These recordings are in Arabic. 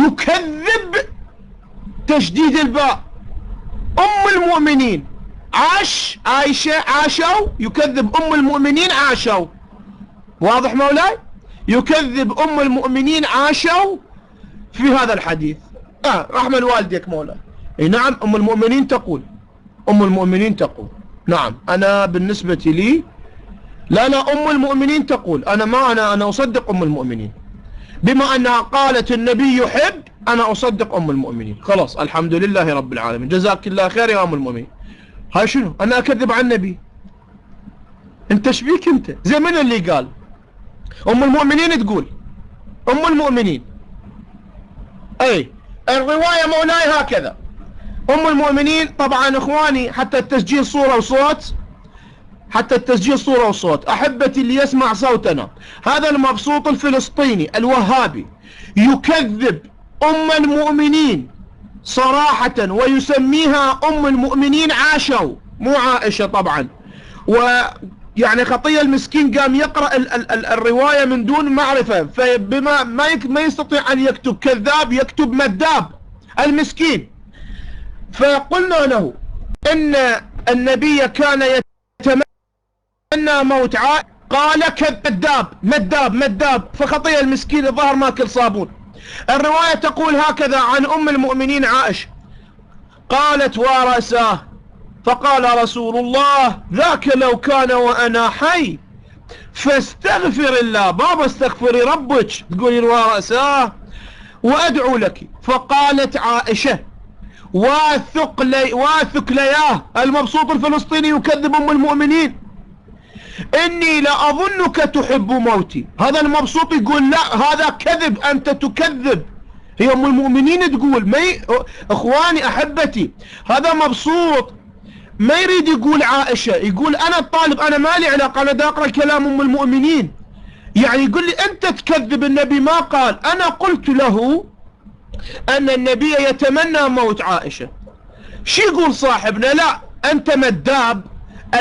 يكذب تشديد الباء أم المؤمنين عاشوا، يكذب أم المؤمنين عاشوا. واضح مولاي؟ يكذب أم المؤمنين عاشوا في هذا الحديث. رحمة والديك مولاي. نعم أم المؤمنين تقول، أم المؤمنين تقول. نعم أنا بالنسبة لي لا أم المؤمنين تقول. أنا أصدق أم المؤمنين، بما أنها قالت النبي يحب، أنا أصدق أم المؤمنين. خلاص الحمد لله رب العالمين، جزاك الله خير يا أم المؤمنين. هاي شنو؟ أنا أكذب عن النبي؟ أنت ايش بيك أنت؟ زي من اللي قال؟ أم المؤمنين تقول، أم المؤمنين. أي الرواية مولاي هكذا. أم المؤمنين طبعا إخواني، حتى التسجيل صورة وصوت، حتى التسجيل صورة وصوت. أحبتي اللي يسمع صوتنا، هذا المبسوط الفلسطيني الوهابي يكذب أم المؤمنين صراحة، ويسميها أم المؤمنين عاشوا، مو عائشة طبعا. ويعني خطية المسكين قام يقرأ الرواية من دون معرفة، فبما ما يستطيع أن يكتب كذاب، يكتب مذاب المسكين. فقلنا له إن النبي كان يتمنى موت عائشة، قال كذاب مذاب. فخطية المسكين الظاهر ماكل صابون. الرواية تقول هكذا عن أم المؤمنين عائشة، قالت ورأساه، فقال رسول الله ذاك لو كان وأنا حي فاستغفر الله. بابا استغفري ربك، تقولي ورأساه وأدعو لك. فقالت عائشة واثق لياه المبسوط الفلسطيني يكذب أم المؤمنين، إني لأظنك تحب موتي. هذا المبسوط يقول لا هذا كذب، أنت تكذب. هي أم المؤمنين تقول. إخواني أحبتي، هذا مبسوط ما يريد يقول عائشة، يقول أنا الطالب، أنا ما لي علاقة، أنا دا أقرأ كلام أم المؤمنين. يعني يقول لي أنت تكذب، النبي ما قال. أنا قلت له أن النبي يتمنى موت عائشة. شو يقول صاحبنا؟ لا أنت مذاب،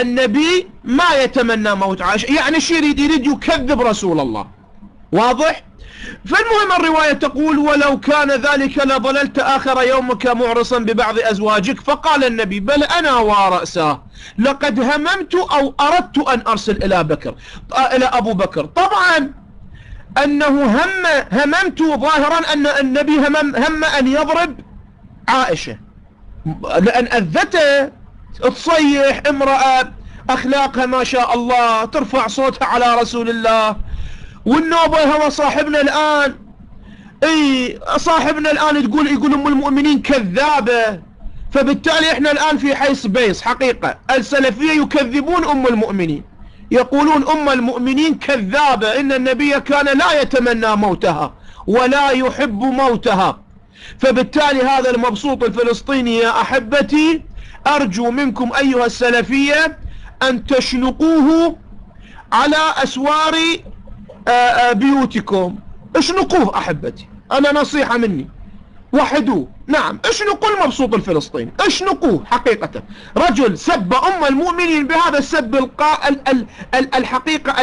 النبي ما يتمنى موت عائشة. يعني شو يريد يكذب رسول الله. واضح؟ فالمهم الرواية تقول ولو كان ذلك لظللت آخر يومك معرصا ببعض أزواجك. فقال النبي بل أنا ورأساه لقد هممت أو أردت أن أرسل إلى أبو بكر. طبعا أنه هممت ظاهرا أن النبي هم أن يضرب عائشة، لأن أذته تصيح امرأة أخلاقها ما شاء الله، ترفع صوتها على رسول الله. والنوبة هو صاحبنا الآن، صاحبنا الآن يقول أم المؤمنين كذابة. فبالتالي احنا الآن في حيث بيس حقيقة. السلفية يكذبون أم المؤمنين، يقولون أم المؤمنين كذابة، إن النبي كان لا يتمنى موتها ولا يحب موتها. فبالتالي هذا المبسوط الفلسطيني يا أحبتي، أرجو منكم أيها السلفية أن تشنقوه على أسوار بيوتكم. اشنقوه أحبتي، أنا نصيحة مني، وحدوه. نعم اشنقوا المبسوط الفلسطيني، اشنقوه حقيقة. رجل سب أم المؤمنين بهذا السب الحقيقة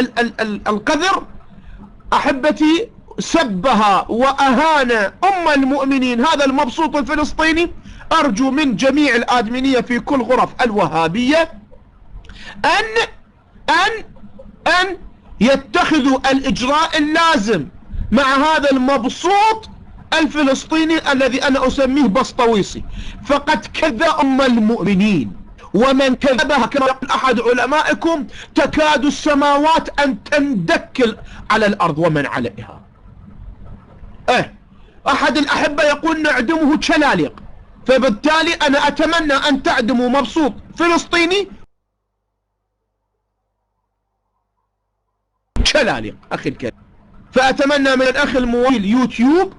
القذر أحبتي، سبها وأهان أم المؤمنين هذا المبسوط الفلسطيني. أرجو من جميع الآدمينية في كل غرف الوهابية أن يتخذوا الإجراء اللازم مع هذا المبسوط الفلسطيني الذي أنا أسميه بسطويسي. فقد كذب أم المؤمنين، ومن كذبها كما يقول أحد علمائكم تكاد السماوات أن تندك على الأرض ومن عليها. أحد الأحبة يقول نعدمه شلاليق. فبالتالي أنا أتمنى أن تعدموا مبسوط فلسطيني شلاليق أخي الكريم. فأتمنى من الأخ المويل يوتيوب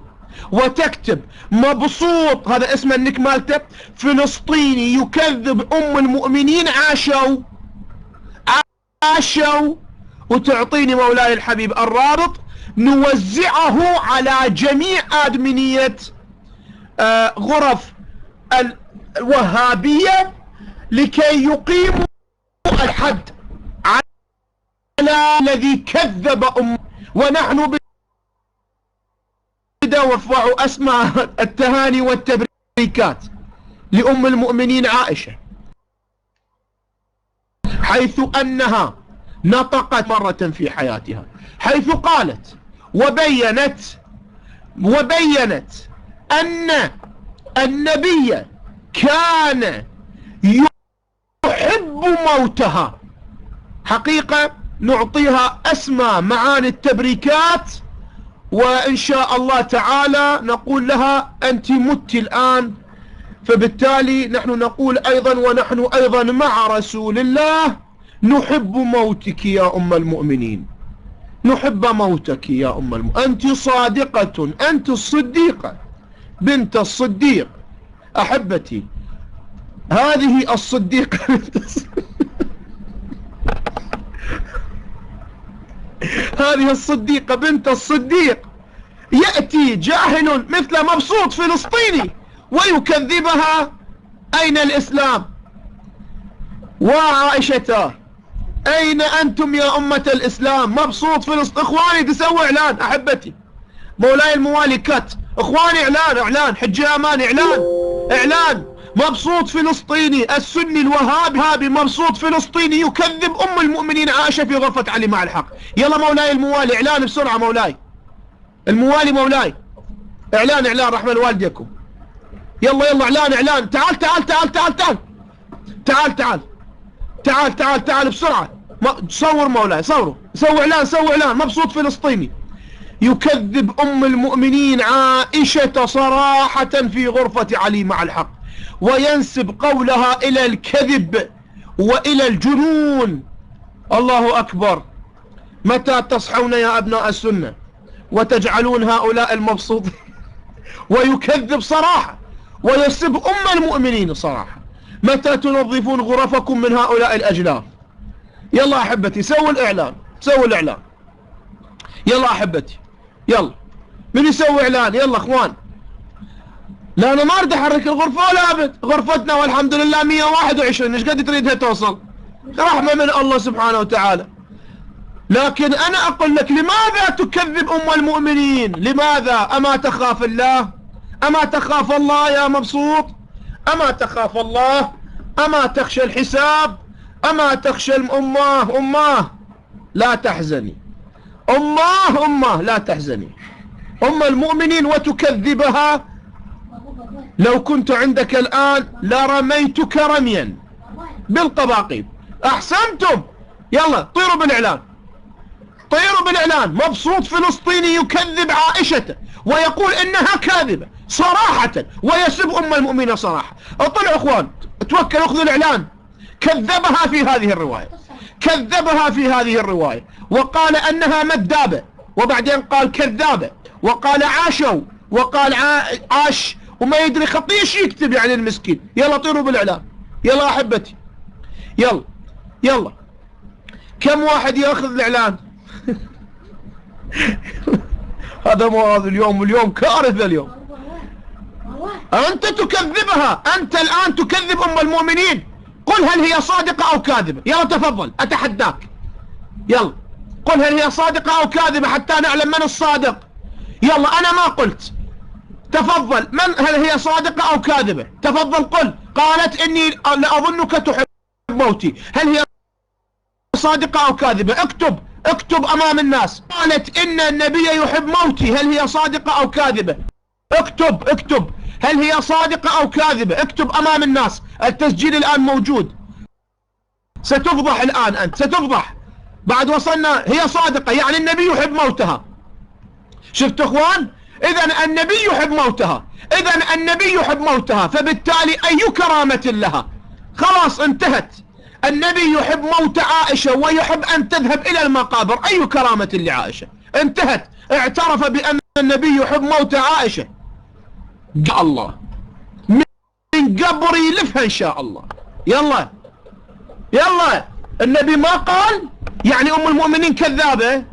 وتكتب مبسوط، هذا اسم النك مالته، فلسطيني يكذب أم المؤمنين عاشوا، وتعطيني مولاي الحبيب الرابط نوزعه على جميع آدمينية غرف الوهابية لكي يقيموا الحد على الذي كذب ونحن وارفعوا أسماء التهاني والتبريكات لأم المؤمنين عائشة، حيث أنها نطقت مرة في حياتها، حيث قالت وبينت أن النبي كان يحب موتها. حقيقة نعطيها أسمى معاني التبريكات، وإن شاء الله تعالى نقول لها أنت مت الآن. فبالتالي نحن نقول أيضا ونحن أيضا مع رسول الله نحب موتك يا أم المؤمنين، نحب موتك يا أم المؤمنين، أنت صادقة، أنت الصديقة بنت الصديق. أحبتي هذه الصديقة هذه الصديقة بنت الصديق يأتي جاهل مثل مبسوط فلسطيني ويكذبها. أين الإسلام؟ وعائشة أين أنتم يا أمة الإسلام؟ مبسوط فلسطيني. إخواني تسوي إعلان، أحبتي مولاي الموالي كات، إخواني إعلان حجي أمان، إعلان مبسوط فلسطيني السني الوهابي مبسوط فلسطيني يكذب أم المؤمنين عائشة في غرفة علي مع الحق. يلا مولاي الموالي إعلان بسرعة، مولاي الموالي، مولاي إعلان رحمة والديكم. يلا إعلان. تعال بسرعة. صور مولاي، سوي إعلان مبسوط فلسطيني يكذب أم المؤمنين عائشة صراحة في غرفة علي مع الحق، وينسب قولها إلى الكذب وإلى الجنون. الله أكبر. متى تصحون يا أبناء السنة وتجعلون هؤلاء المبسوطين ويكذب صراحة ويسب أم المؤمنين صراحة؟ متى تنظفون غرفكم من هؤلاء الأجلاف؟ يلا أحبتي سووا الإعلان. يلا أحبتي، يلا من يسوي إعلان؟ يلا أخوان. لا أنا ما أريد أحرك الغرفة ولا أبد، غرفتنا والحمد لله 121. إيش قد تريدها توصل؟ رحمة من الله سبحانه وتعالى. لكن أنا أقول لك لماذا تكذب أم المؤمنين؟ لماذا؟ أما تخاف الله؟ أما تخاف الله يا مبسوط؟ أما تخاف الله؟ أما تخشى الحساب؟ أما تخشى أماه لا تحزني، أماه لا تحزني أم المؤمنين وتكذبها. لو كنت عندك الآن لرميتك رميا بالقباقيب. أحسنتم. يلا طيروا بالإعلان. مبسوط فلسطيني يكذب عائشة ويقول إنها كاذبة صراحة ويسب أم المؤمنين صراحة. اطلعوا أخوان، توكلوا اخذوا الإعلان. كذبها في هذه الرواية وقال أنها مدابة، وبعدين قال كذابة، وقال عاشوا، وقال عاش، وما يدري خطيش يكتب يعني المسكين. يلا طيروا بالإعلان. يلا أحبتي يلا كم واحد يأخذ الإعلان؟ هذا اليوم كارثة. اليوم أنت تكذبها، أنت الآن تكذب أم المؤمنين. قل هل هي صادقة أو كاذبة. يلا تفضل أتحداك، يلا قل هل هي صادقة أو كاذبة حتى نعلم من الصادق. يلا أنا ما قلت، تفضل هل هي صادقة أو كاذبة؟ تفضل قل. قالت إني لأظنك تحب موتي، هل هي صادقة أو كاذبة؟ اكتب أمام الناس. قالت إن النبي يحب موتي، هل هي صادقة أو كاذبة؟ اكتب هل هي صادقة أو كاذبة. اكتب أمام الناس. التسجيل الآن موجود، ستفضح الآن، أنت ستفضح. بعد وصلنا هي صادقة يعني النبي يحب موتها. شفت أخوان؟ إذن النبي يحب موتها، فبالتالي أي كرامة لها؟ خلاص انتهت. النبي يحب موت عائشة ويحب أن تذهب إلى المقابر، أي كرامة لعائشة؟ انتهت. اعترف بأن النبي يحب موت عائشة. جاء الله من قبر يلفها إن شاء الله. يلا النبي ما قال يعني أم المؤمنين كذابة.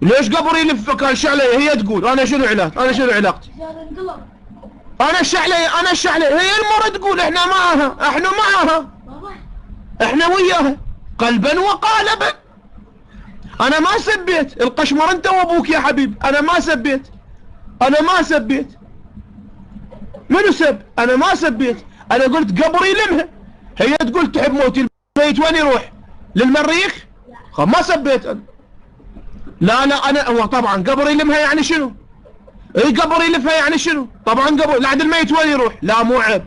ليش قبر يلف؟ كان شعلي هي تقول أنا شنو علاقتي؟ أنا شعلي هي المرة تقول احنا معها احنا وياها قلبا وقالبا. انا ما سبيت القشمر انت وابوك يا حبيب، انا ما سبيت. انا ما سبيت. منو سب؟ انا ما سبيت، انا قلت قبري لمها. هي تقول تحب موت الميت وين يروح؟ للمريخ؟ ما سبيت انا. لا انا هو طبعا قبري لمها يعني شنو؟ اي قبري لمها يعني شنو؟ طبعا قبر لعد الميت وين يروح؟ لا مو عيب.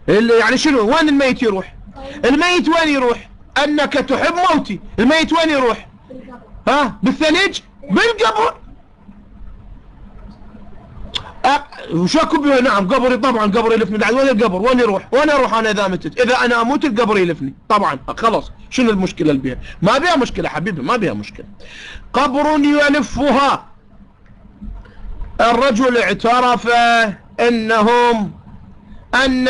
يعني شنو؟ وين الميت يروح؟ الميت وين يروح؟ انك تحب موتي، الميت وين يروح؟ ها بالثلج؟ بالقبر. وشاكو بها. نعم قبري طبعا، قبري يلفني. بعد وين القبر؟ وين يروح؟ وين اروح انا اذا متت؟ اذا انا اموت القبر يلفني طبعا. خلاص شنو المشكله اللي بيها؟ ما بيها مشكله حبيبي، ما بيها مشكله. قبر يلفها. الرجل اعترف انهم ان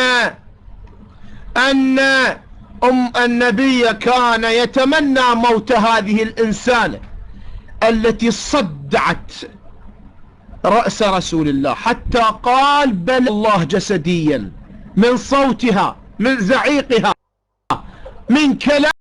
النبي كان يتمنى موت هذه الانسانه التي صدعت رأس رسول الله، حتى قال بل الله جسديا، من صوتها، من زعيقها، من كلام